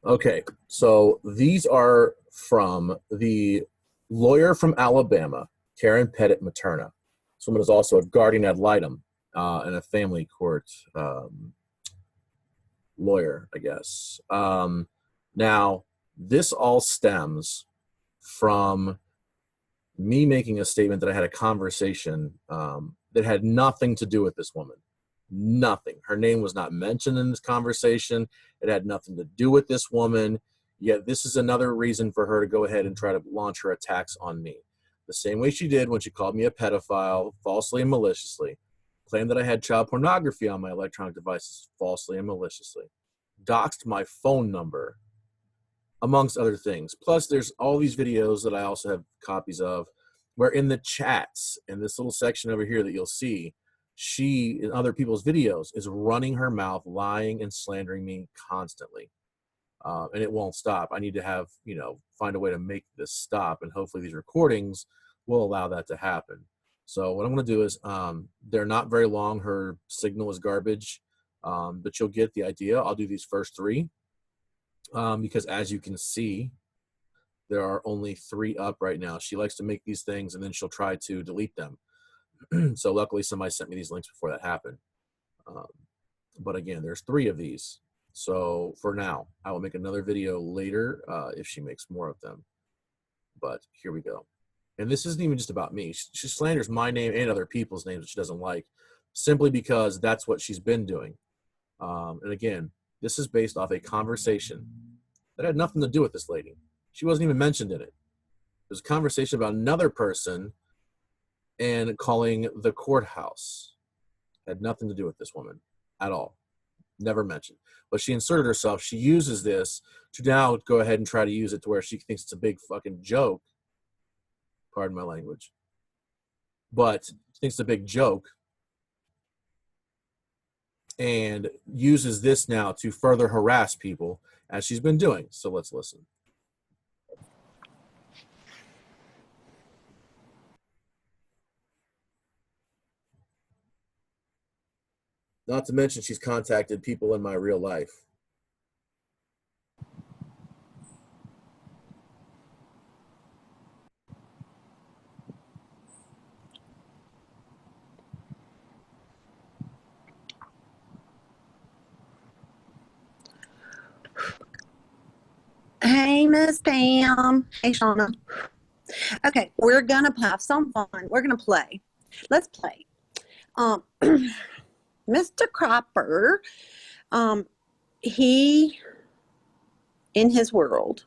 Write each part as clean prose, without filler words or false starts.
Okay, so these are from the lawyer from Alabama, Karen Pettit Materna. Someone is also a guardian ad litem and a family court lawyer, I guess. Now, this all stems from me making a statement that I had a conversation that had nothing to do with this woman. Nothing. Her name was not mentioned in this conversation. It had nothing to do with this woman. Yet this is another reason for her to go ahead and try to launch her attacks on me. The same way she did when she called me a pedophile, falsely and maliciously, claimed that I had child pornography on my electronic devices, falsely and maliciously, doxed my phone number, amongst other things. Plus, there's all these videos that I also have copies of, where in the chats, in this little section over here that you'll see, she, in other people's videos, is running her mouth, lying and slandering me constantly. And it won't stop. I need to have, find a way to make this stop, and hopefully these recordings will allow that to happen. So what I'm going to do is, they're not very long. Her signal is garbage, but you'll get the idea. I'll do these first three. Because as you can see, there are only 3 up right now. She likes to make these things and then she'll try to delete them. So luckily somebody sent me these links before that happened. But again, there's 3 of these. So for now, I will make another video later if she makes more of them. But here we go. And this isn't even just about me. She slanders my name and other people's names that she doesn't like, simply because that's what she's been doing. And again, this is based off a conversation that had nothing to do with this lady. She wasn't even mentioned in it. There's a conversation about another person and calling the courthouse. Had nothing to do with this woman at all. Never mentioned. But she inserted herself. She uses this to now go ahead and try to use it to where she thinks it's a big fucking joke. Pardon my language. But she thinks it's a big joke, and uses this now to further harass people, as she's been doing. So let's listen. Not to mention she's contacted people in my real life. Hey, Miss Pam. Hey, Shauna. Okay, we're gonna have some fun. We're gonna play. Let's play. Mr. Cropper, he, in his world,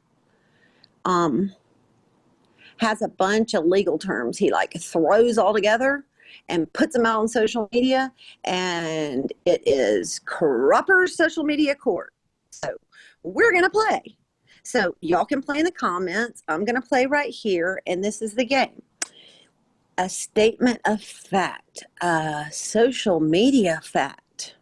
has a bunch of legal terms he throws all together and puts them out on social media, and it is Cropper's social media court. So we're gonna play. So y'all can play in the comments. I'm going to play right here, and this is the game. A statement of fact, a social media fact.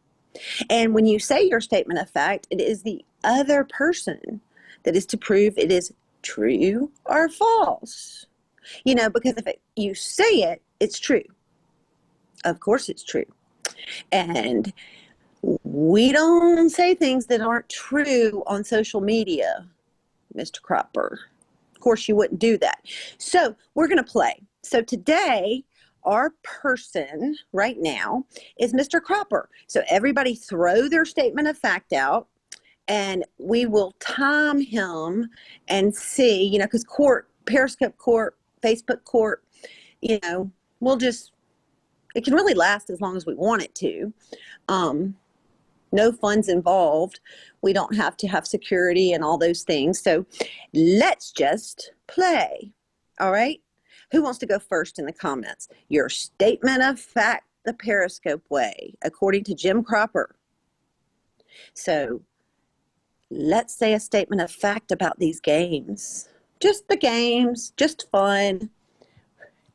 And when you say your statement of fact, it is the other person that is to prove it is true or false. Because if you say it, it's true. Of course it's true. And we don't say things that aren't true on social media, Mr. Cropper. Of course, you wouldn't do that. So we're going to play. So today, our person right now is Mr. Cropper. So everybody throw their statement of fact out, and we will time him and see, because court, Periscope court, Facebook court, it can really last as long as we want it to. No funds involved. We don't have to have security and all those things. So let's just play. All right. Who wants to go first in the comments? Your statement of fact, the Periscope way, according to Jim Cropper. So let's say a statement of fact about these games. Just the games, just fun.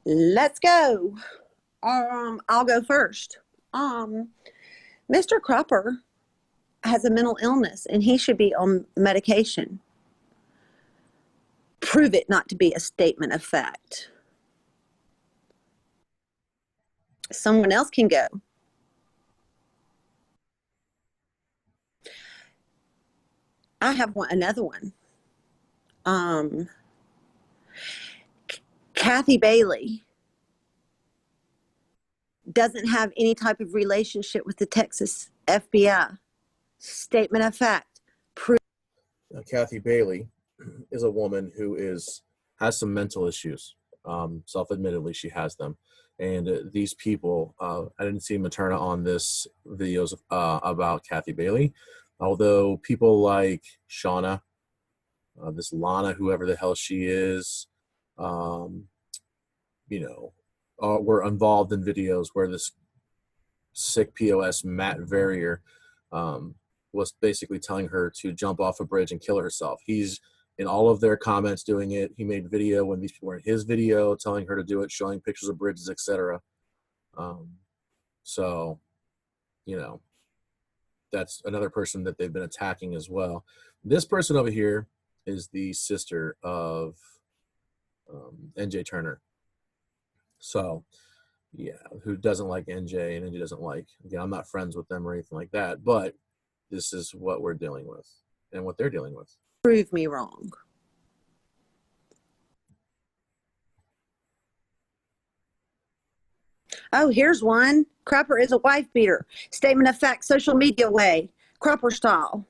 Let's go. I'll go first. Mr. Cropper has a mental illness and he should be on medication. Prove it not to be a statement of fact. Someone else can go. I have another one. Um, Kathy Bailey doesn't have any type of relationship with the Texas FBI. Statement of fact. Kathy Bailey is a woman who has some mental issues. Self-admittedly, she has them. And these people, I didn't see Materna on this videos about Kathy Bailey, although people like Shauna, this Lana, whoever the hell she is, um, were involved in videos where this sick POS Matt Verrier was basically telling her to jump off a bridge and kill herself. He's in all of their comments doing it. He made video when these people were in his video telling her to do it, showing pictures of bridges, etc. So, that's another person that they've been attacking as well. This person over here is the sister of NJ Turner. So, yeah, who doesn't like NJ and NJ doesn't like, again, I'm not friends with them or anything like that, but this is what we're dealing with and what they're dealing with. Prove me wrong. Oh, here's one. Crapper is a wife beater. Statement of fact, social media way. Crapper style.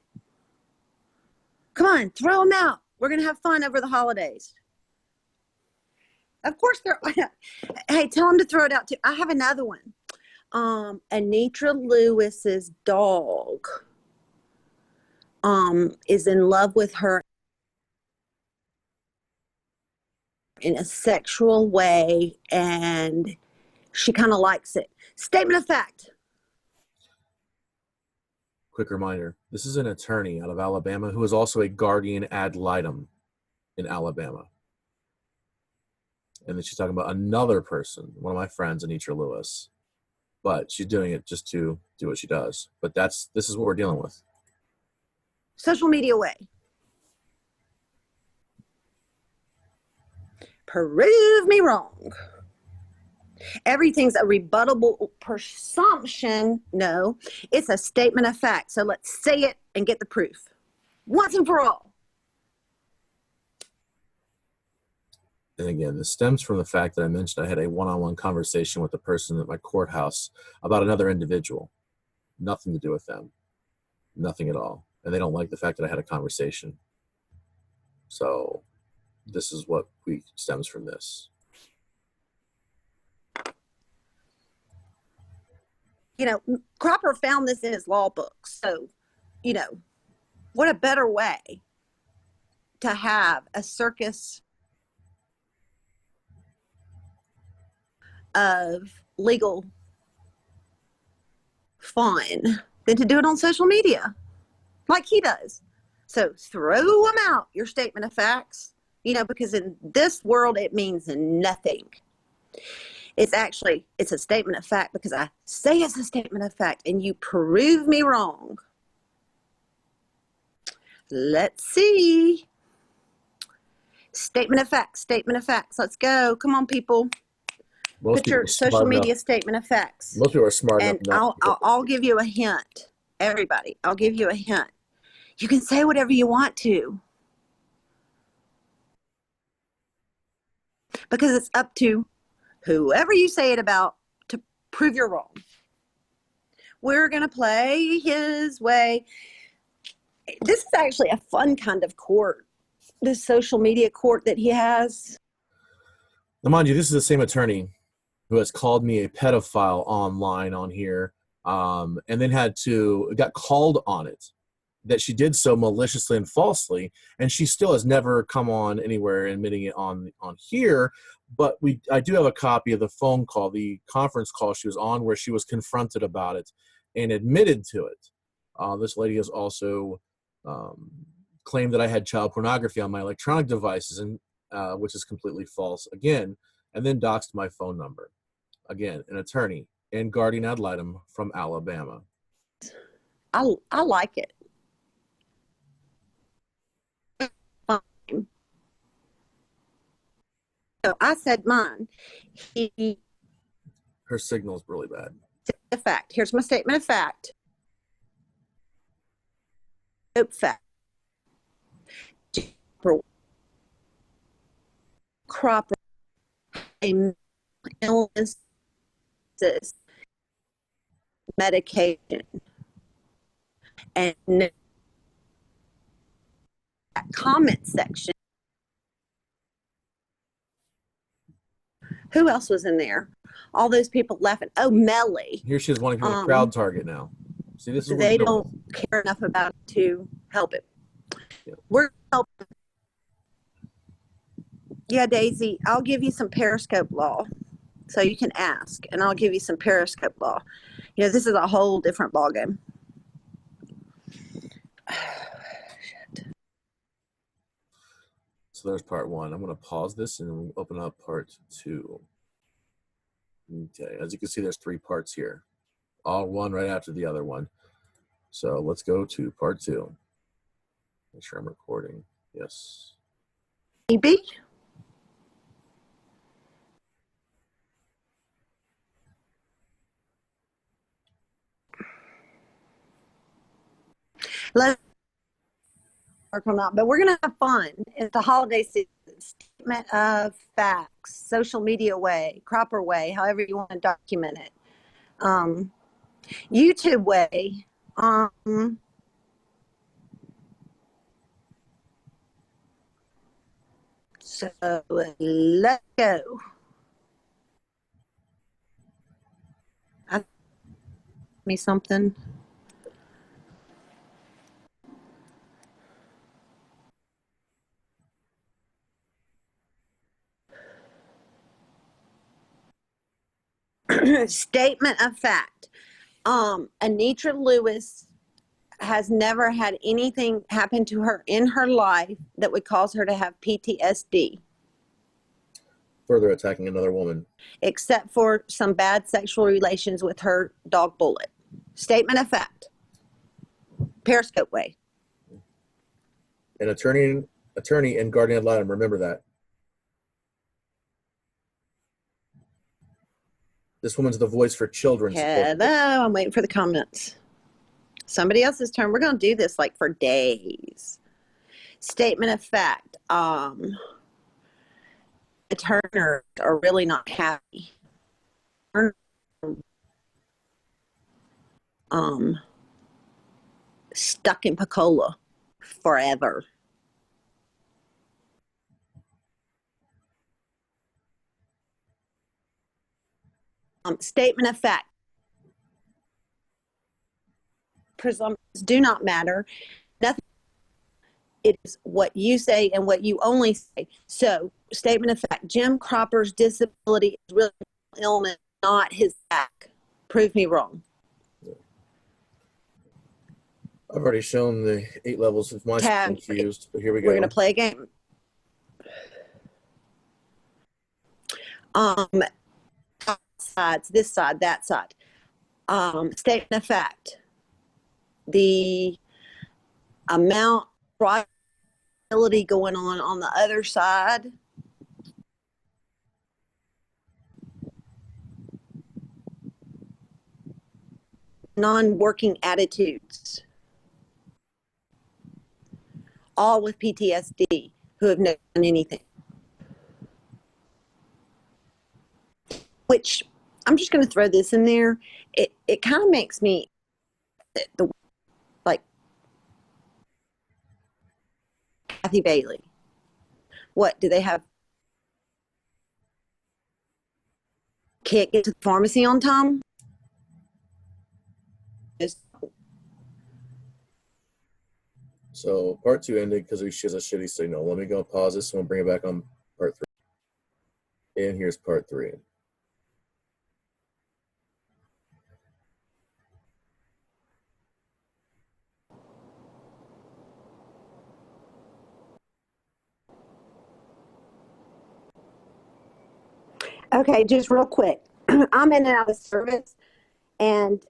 Come on, throw them out. We're going to have fun over the holidays. Of course, they're. Hey, tell them to throw it out too. I have another one. Anitra Lewis's dog is in love with her in a sexual way, and she kind of likes it. Statement of fact. Quick reminder, this is an attorney out of Alabama who is also a guardian ad litem in Alabama. And then she's talking about another person, one of my friends, Anitra Lewis. But she's doing it just to do what she does. But this is what we're dealing with. Social media way. Prove me wrong. Everything's a rebuttable presumption. No, it's a statement of fact. So let's say it and get the proof once and for all. And again, this stems from the fact that I mentioned I had a one-on-one conversation with a person at my courthouse about another individual. Nothing to do with them. Nothing at all. And they don't like the fact that I had a conversation. So this is what stems from this. Cropper found this in his law book. So, what a better way to have a circus of legal fun than to do it on social media like he does. So throw them out, your statement of facts, because in this world it means nothing. It's a statement of fact because I say it's a statement of fact and you prove me wrong. Let's see. Statement of facts, statement of facts. Let's go. Come on, people. Put your social media statement of facts. Most people are smart enough. And I'll give you a hint. Everybody, I'll give you a hint. You can say whatever you want to. Because it's up to whoever you say it about to prove you're wrong. We're going to play his way. This is actually a fun kind of court, this social media court that he has. Now, mind you, this is the same attorney who has called me a pedophile online on here, and then got called on it, that she did so maliciously and falsely, and she still has never come on anywhere admitting it on here. But I do have a copy of the phone call, the conference call she was on, where she was confronted about it and admitted to it. This lady has also claimed that I had child pornography on my electronic devices, and which is completely false again, and then doxed my phone number. Again, an attorney and guardian ad litem from Alabama. I like it. So I said mine. Her signal's really bad. The fact. Here's my statement of fact. Fact. crop a illness, medication, and that comment section. Who else was in there? All those people laughing. Oh, Melly. Here she is wanting people to crowd target now. See, this is what they don't care enough about it to help it. Yeah. We're helping. Yeah, Daisy, I'll give you some Periscope law. So you can ask, and I'll give you some Periscope law. You know, this is a whole different ballgame. So there's part one. I'm going to pause this and we'll open up part two. Okay, as you can see, there's 3 parts here, all one right after the other one. So let's go to part 2. Make sure I'm recording. Yes. Maybe. Let's work on that, but we're going to have fun. It's the holiday season. Statement of facts, social media way, cropper way, however you want to document it. YouTube way. So let's go. Me something. Statement of fact. Anitra Lewis has never had anything happen to her in her life that would cause her to have PTSD. Further attacking another woman. Except for some bad sexual relations with her dog Bullet. Statement of fact. Periscope way. An attorney and guardian ad litem, remember that. This woman's the voice for children. Hello, I'm waiting for the comments. Somebody else's turn. We're going to do this like for days. Statement of fact. The Turners are really not happy. Stuck in Pensacola forever. Statement of fact. Presumptions do not matter. Nothing. It is what you say and what you only say. So, statement of fact. Jim Cropper's disability is really illness, not his back. Prove me wrong. I've already shown the 8 levels of my confused, but here we go. We're going to play a game. Sides, this side, that side. Statement of fact. The amount of liability going on the other side non-working attitudes, all with PTSD, who have never done anything. Which, I'm just going to throw this in there. It kind of makes me, like, Kathy Bailey. What, do they have? Can't get to the pharmacy on time? So part 2 ended because she has a shitty signal. Let me go pause this and we'll bring it back on part 3. And here's part 3. Okay, just real quick. I'm in and out of service, and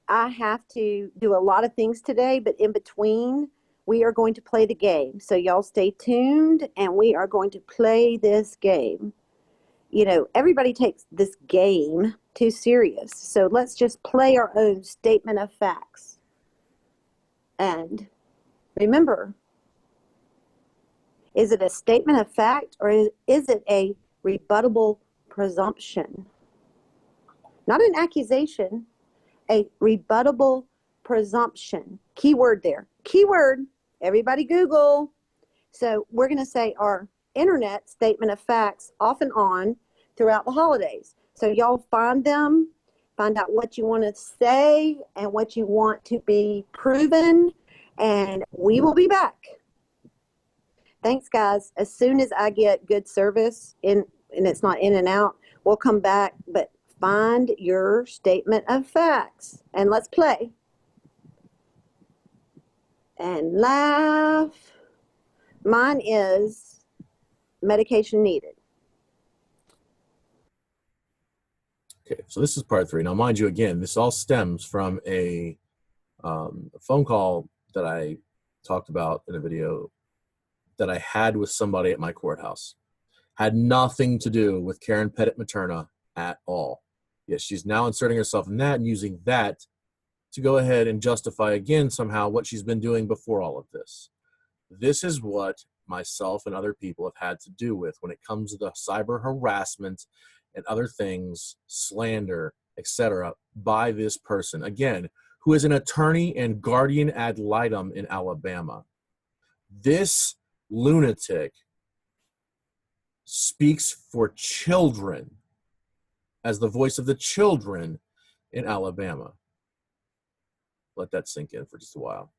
I have to do a lot of things today, but in between, we are going to play the game. So y'all stay tuned, and we are going to play this game. You know, everybody takes this game too serious. So let's just play our own statement of facts. And remember, Is it a statement of fact or is it a rebuttable presumption? Not an accusation, a rebuttable presumption. Keyword there. Keyword, everybody Google. So we're going to say our internet statement of facts off and on throughout the holidays. So y'all find them, find out what you want to say and what you want to be proven, and we will be back. Thanks, guys. As soon as I get good service in, and it's not in and out, we'll come back, but find your statement of facts and let's play. And laugh. Mine is medication needed. Okay, so this is part 3. Now, mind you, again, this all stems from a phone call that I talked about in a video that I had with somebody at my courthouse. Had nothing to do with Karen Pettit Materna at all. Yes, she's now inserting herself in that and using that to go ahead and justify again somehow what she's been doing before all of this. This is what myself and other people have had to do with when it comes to the cyber harassment and other things, slander, etc., by this person, again, who is an attorney and guardian ad litem in Alabama. This lunatic speaks for children as the voice of the children in Alabama. Let that sink in for just a while.